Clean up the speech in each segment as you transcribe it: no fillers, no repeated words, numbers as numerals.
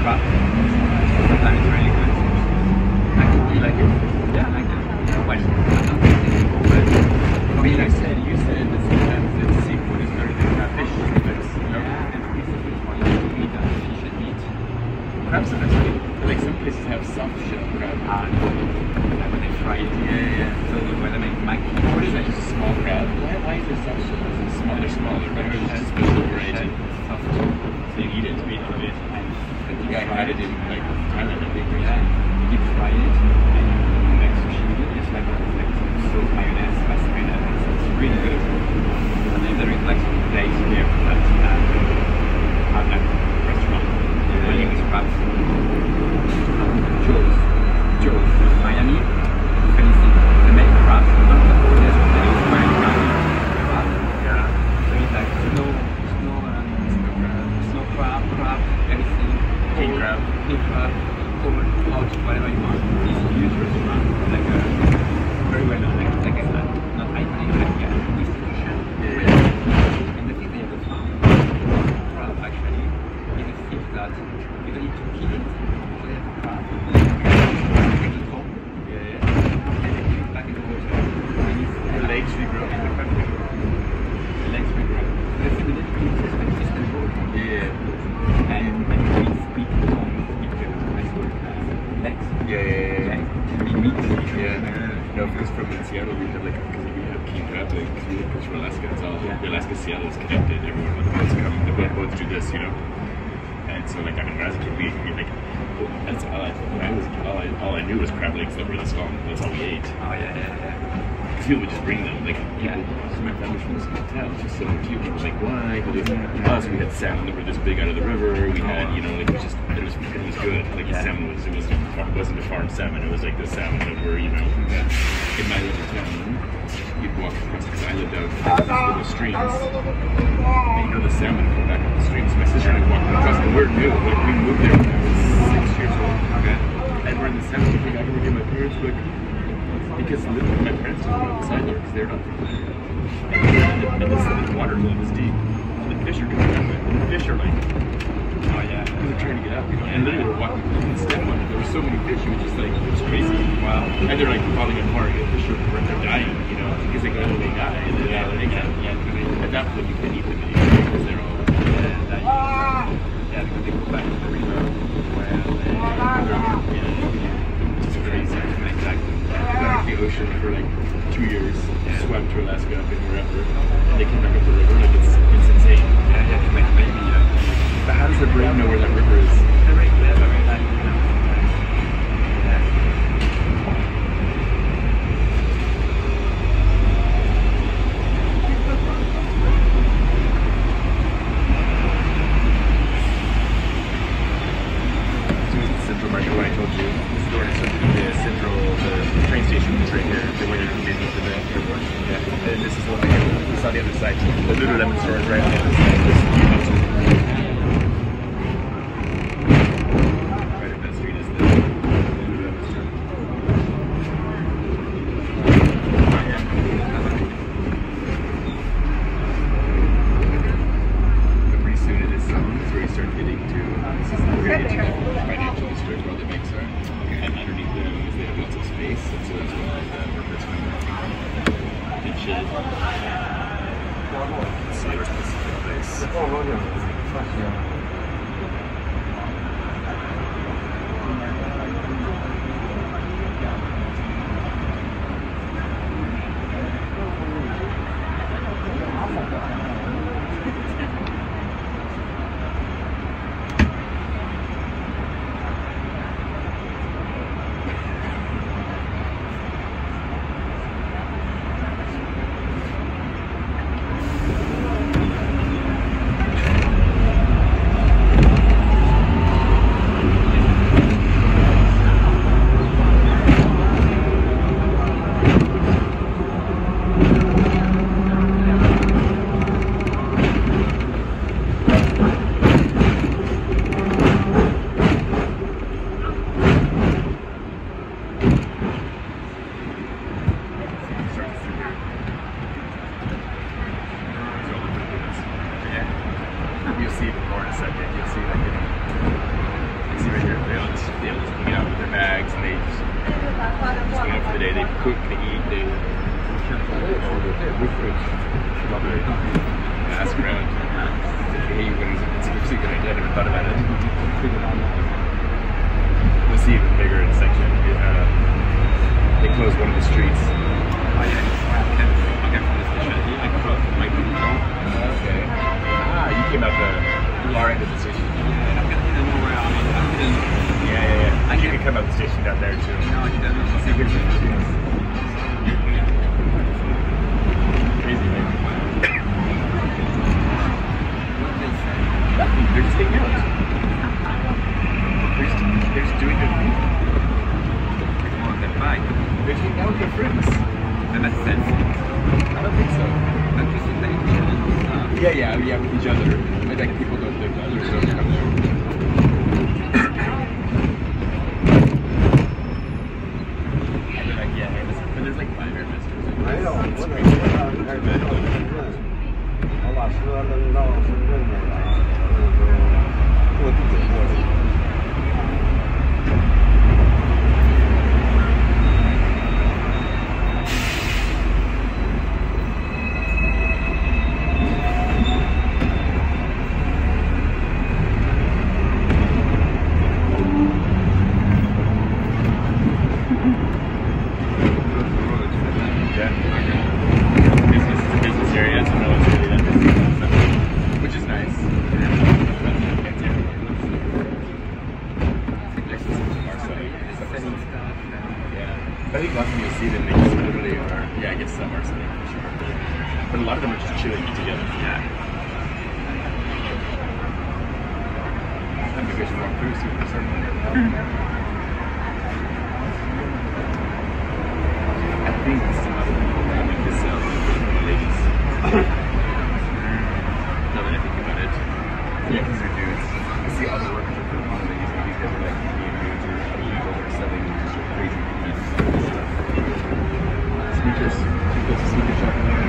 crab. And it's really good. You like it? Yeah, I like it. Well, I'm not tasting it, but for me, like you said that sometimes the seafood is very different fish, but and this is which one you eat fish and meat. Crabs are best way. Like some places have soft shell crab. Like when they fry it. Yeah. So when they make mackerel, what is that? Just a small crab. Why is it soft shell? It's small. They're smaller, right? It's special variety. Soft. So you eat it to eat it. I think I had it in like Thailand, I think. Yeah. You deep fry it and you make sushi with it. It's like salt, mayonnaise, spicy mayonnaise. It's really good. And then there is like some place here that have like restaurant dealing with crabs. Joe's, Miami, Felici. They make crabs. They use very crabby crab. Yeah. So it's like snow crab, everything. King crab, cold, hot, whatever you want. It's a huge restaurant, like very well known, like I said, not iconic, but yeah, institution. Yeah. And the thing they have a farm, crab actually, is a fish that you don't need to kill it, so they have a crab, make it home, and they put it back in the water. And the legs regrow in the country. The legs regrow. So it's a little bit consistent boat. Yeah. And when you eat sweet corn, legs. Yeah. Meat. Yeah. No, because from Seattle we have king crab legs. Because we have from Alaska. It's all Alaska, Seattle is connected. Everyone on the boats come. The boats do this, you know. And so like when I was a kid, we like that's all I knew was crab legs that were this long. That's all we ate. Oh yeah. Because people would just bring them. Like people, my family from this hotel, it's just so cute. People were like, why? Us, we had salmon that were this big out of the river. We had, you know, like it was good. Like the salmon wasn't a farm salmon. It was like the salmon that were, you know, in my little town. You'd walk across because I lived out these little streams. And you know the salmon come back up the streams. So my sister and I walked across, and we're new. Like we moved there when I was 6 years old. Okay. And we're in the salmon. I can remember my parents were like. Because my parents just went beside there because they're not from there. And the water level is deep. And the fish are coming up and the fish are like, oh yeah, because they're trying to get up, you know. And literally we're walking and step on it. There were so many fish, it was just like, it was crazy. Wow. And they're like falling apart, and the fish are dying, you know, because they die. And they at that point you can eat them anymore because they're all dying. Yeah, because they go back to the river where it's crazy. Exactly. The ocean for like 2 years, swam to Alaska up and wherever, and they came back up the river. Like it's insane. Yeah, maybe. But how does the brain know where that river is? They're very clever, very nice, you know. Central Market, what I told you. This is where the Central, the train station is right here. The way you come into the airport. Yeah. And this is what we saw the other side. The Lululemon store is right on the other side. Right up that street is the Lululemon store. But pretty soon it is where you start getting to this is the financial district where all the banks are. And underneath them is they have lots of space, and so that's where the workers come and chill. See a specific place. They cook, they eat, they ask around. Hey, it's actually a good idea. I never thought about it. We'll see even bigger in a section. They closed one of the streets. Oh yeah, okay, from the station. Okay. You came out the far end of the station. Yeah, I'm gonna know where I mean. Yeah. You can come out the station down there too. No, he doesn't. Crazy, man. Nothing. They're just hanging out. They're just doing their thing. On their bike. They're just hanging out with their friends. And that's sensitive. I don't think so. That's just the thing. Yeah, with each other. Like people don't think others don't come there. But there's like 5 air masters. 没有，我得让开到深圳，我把车扔到深圳那个，坐地铁过去。I think lots of you see them, they just literally are, I guess some are sitting for sure. But a lot of them are just chilling together. Yeah. Maybe I should walk through, see if there's someone. I think some other people that make this sell ladies. Now that I think about it. Yeah, because they're dudes. I see all the workers are putting on ladies, and these guys are like dudes or people that are selling crazy things. Sneakers. There's a sneaker shop in there.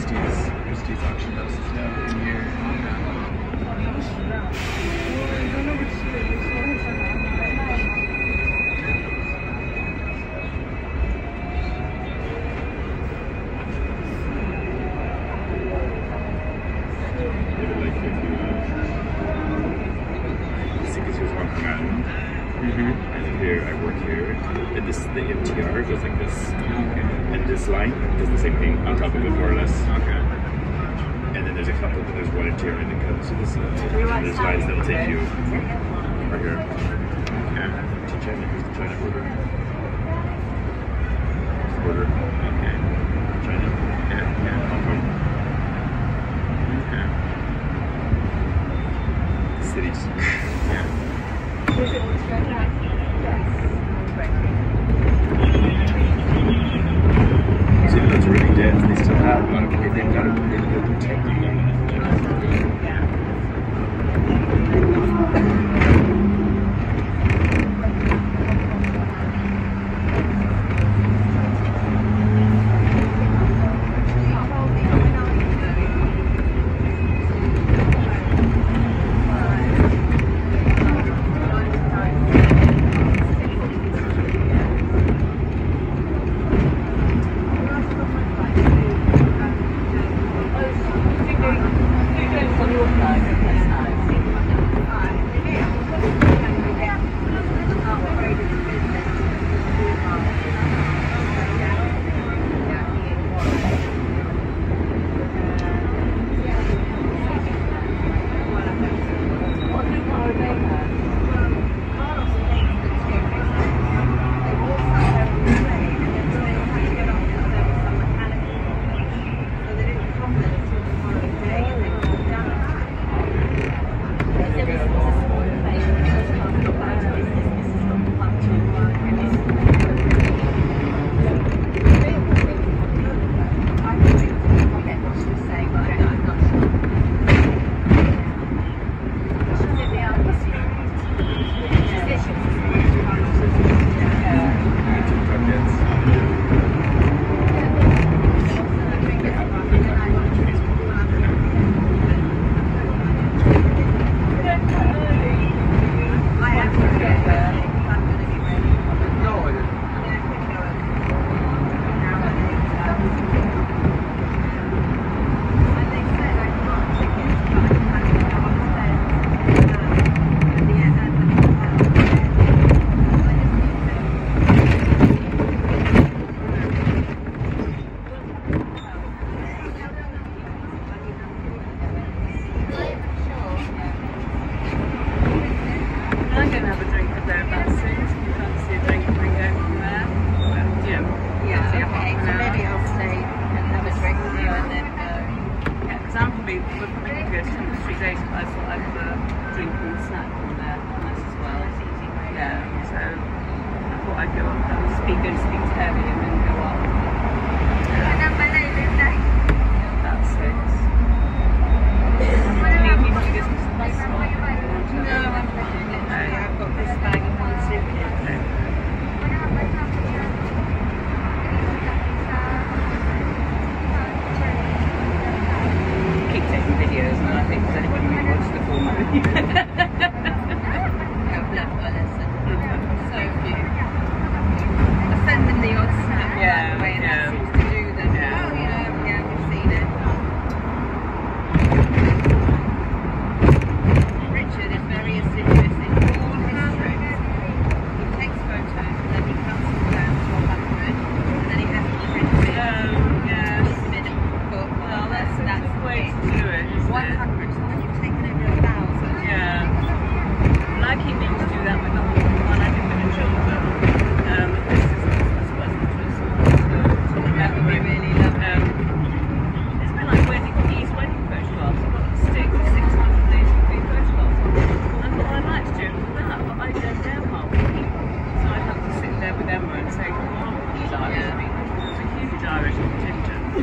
Christie's auction house is down in here. See, because he was walking around. And here, I work here. And this, the MTR goes like this. And this line does the same thing on top of it, more or less. Okay. And then there's a couple, but there's one MTR and it comes to this. There's lines that'll take you right here. Okay. To China. Here's the China border. Here's the border. Okay. China. Yeah. Hong Kong. Okay. Cities. Yeah. So even though it's really dense, they still have a lot of, they've got to protect you.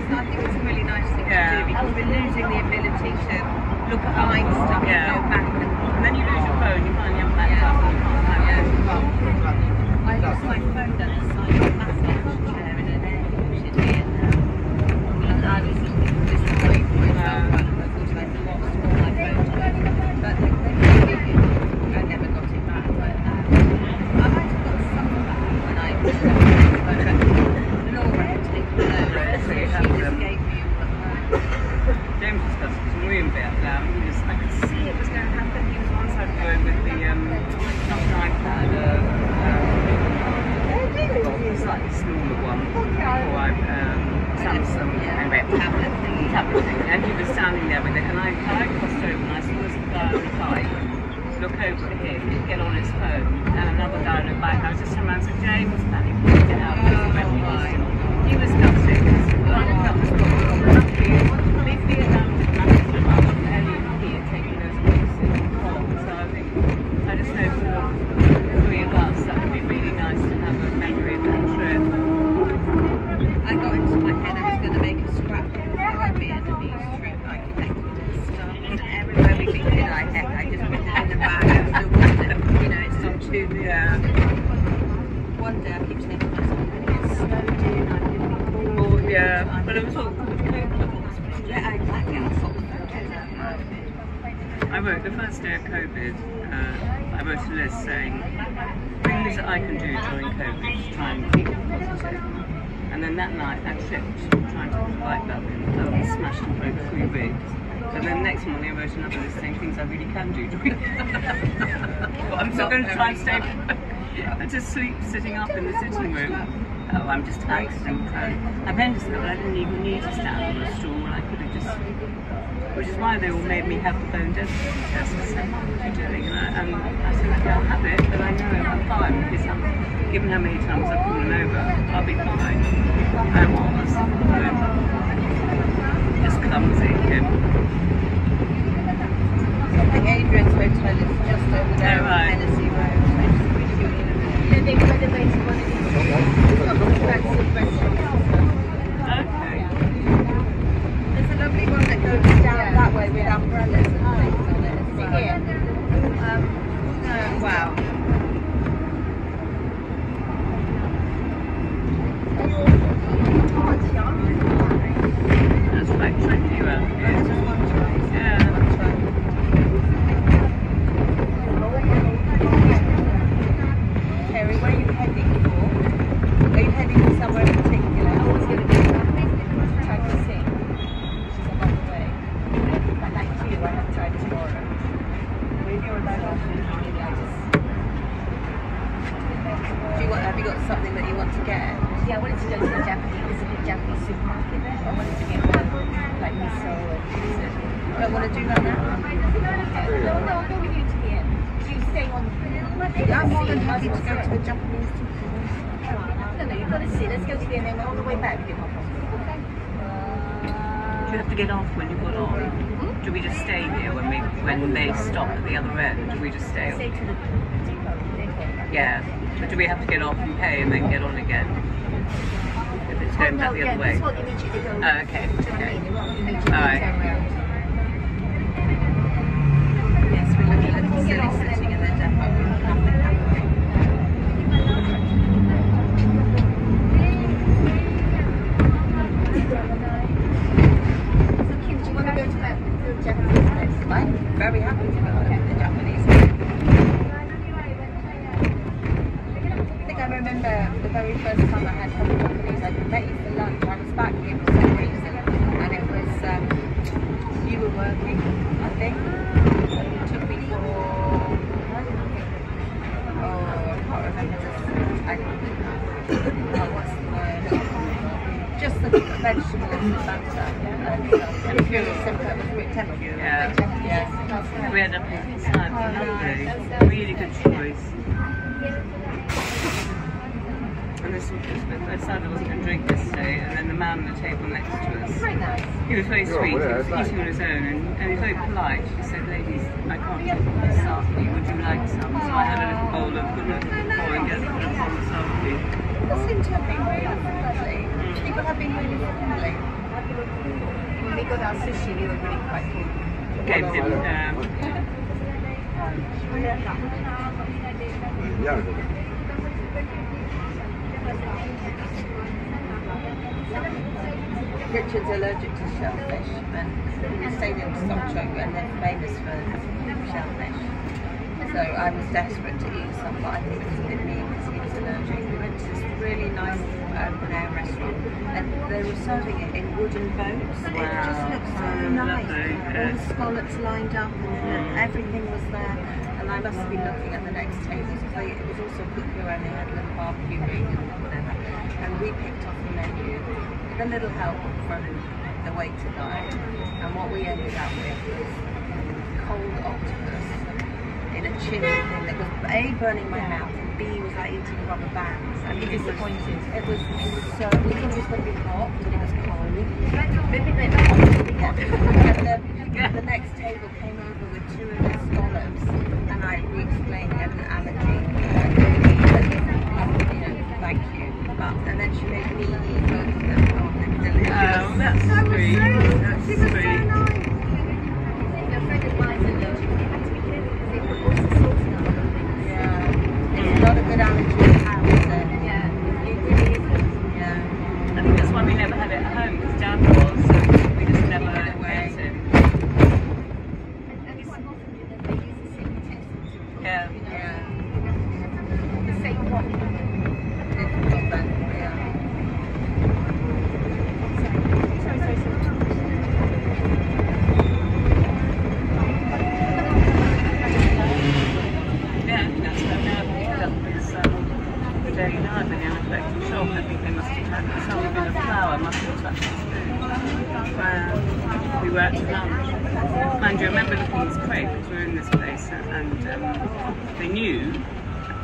I think it's a really nice thing to do because we're losing the ability to look at behind stuff and go back. And then you lose your phone, you can't have that stuff, you can't have it. I lost my phone down the side of a massage chair in an air conditioning and I was disappointed for myself because I lost all my phone. But they really did. I never got it back. But I might have got some back when I was Laura had taken it over, so she just gave me all of her. James was supposed to be in Vietnam. I could see it was going to happen. He was on side going with the not an iPad, it's like a smaller one, or Samsung tablet thing. And he was standing there with it, and I crossed over and I saw this guy on the bike look over at him, get on his phone, and another guy looked back. I was just around and said, James, and he pointed it out. He was gutted. Big Vietnam massive amount of here taking those places. So I just hope for 3 of us that would be really nice to have a memory of that trip. I got into my head I was going to make a scrapbook of our Vietnamese trip. I collected stuff and everywhere we've been I just put it in the bag and still put it, you know, it's not too one day I keep saying to myself, I'm going to get snowed in, I'm going to be bored. Oh, yeah, but it was all good. Yeah, exactly, I thought I wrote the first day of COVID, I wrote a list saying things that I can do during COVID to try and keep positive. And then that night I tripped trying to put the light bulb in, and smashed and broke 3 ribs. And then next morning I wrote another list saying things I really can do during COVID. But I'm still going to try and stay and just sleep sitting up in the sitting room. Oh, I'm just accident prone. I then discovered I didn't even need to stand on a stool. I could have just, which is why they all made me have the bone density test. They said, what are you doing? And I said, okay, I'll have it, but I know I'm fine because given how many times I've fallen over, I'll be fine. I was. Just clumsy. I think Adrian's hotel is just over there on Hennessy Road. Then they renovated one of these expensive restaurants. Okay. There's a lovely one that goes down that way with umbrellas and things on it. Is it here? No, wow. That's quite trendy around here. Yeah. Where are you heading for? Are you heading to somewhere in particular? I was going to go try to sing, which is a long way. But like you, I have tried tomorrow. Have you got something that you want to get? Yeah, I wanted to go to the Japanese supermarket there. I wanted to get like miso and pizza. You don't want to do that now? No, I'll go with you to the end. Do you stay on? I'm more than happy to go to the Japanese supermarket. No, you've got to see. Let's go to the end and all the way back. Do you have to get off when you got on? Do we just stay here when they stop at the other end? Do we just stay on? Stay to the depot. Yeah. But do we have to get off and pay and then get on again? If it's going back the other way? This won't immediately go. Oh, okay. Okay. It won't immediately Alright. turn around. Yes, we're looking at the silly sitting in the depot. So Kim, do you want to go to the Japanese place? I'm very happy to go to the Japanese. I think I remember the very first time I had hot Japanese, I met you for lunch. I was back here for some reason, and it was, you were working, I think. You took me for, I can't remember the food. What's the word? Just the vegetables and butter. Tempura. It was tempura. Yeah. Yes. We had a pizza side for lovely. Really good choice. And this was I decided I wasn't going to drink yesterday, and then the man on the table next to us, Very nice. he was very sweet, he was eating on his own, and he was very polite. He said, ladies, I can't drink this after you, would you like some? So I had a little bowl of goodness before and get a little bowl of after you. People seem to have been really friendly. People have been really friendly. got our sushi, we were really quite full. Gave him. Richard's allergic to shellfish, and we stayed in Stockholm, and they're famous for shellfish. So I was desperate to eat some, but I think it was a bit mean because he was allergic. We went to this really nice open air restaurant, and they were serving it in wooden boats. Wow. It just looked so nice. All the scallops lined up, and everything was there. And I must have been looking at the next table because it was also cooker and they had a little barbecue ring and whatever. And we picked off the menu with a little help from the waiter guy. And what we ended up with was cold octopus in a chili thing that was A, burning my mouth, and B, was like eating rubber bands. I mean, disappointed. It was so, we thought it was going to be hot, and it was cold. And the next table came over with 2 of the scallops, and I re-explained he had an allergy. You know, thank you. And then she made me eat both of them. Oh, they were delicious. Oh, that's sweet. That's she was sweet. so nice. Your friend of mine said that you had to be careful because they put oyster sauce in our things. Yeah. It's not a good allergy to have, is it? Yeah, it really isn't. Yeah. I think that's why we never had it at home, because Dad was, so we just never ate it. And some of them, they use the same test. Yeah. Yeah. The same one. Difficult then, yeah. Yeah, I think that's what now picked up is the daily night when they were collecting shop. I think they must have had some bit of flour, must have touched the spoon. We were at lunch. Mind you, I remember looking at this crate because we were in this place and they knew,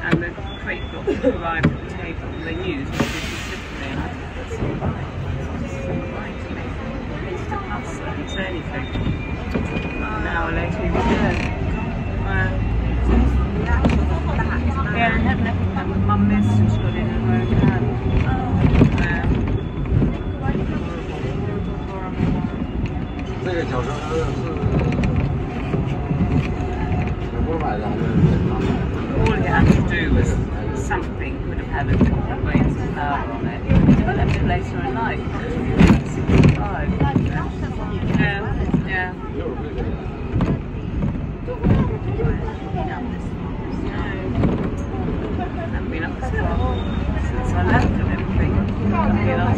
and the crate got arrived at the table, they knew so this was slippery, and I thought, that's all right. That's all right to me. They just didn't pass, I didn't say anything. An hour later he was dead. Yeah, and hadn't happened. Mum missed and she got in her own hand. 这个小车是我买的还是正常买的？ All he had to do was something would have had a couple of grains of flour on it. He developed it later in life. 65. Yeah. I've been up since I left and everything. You know,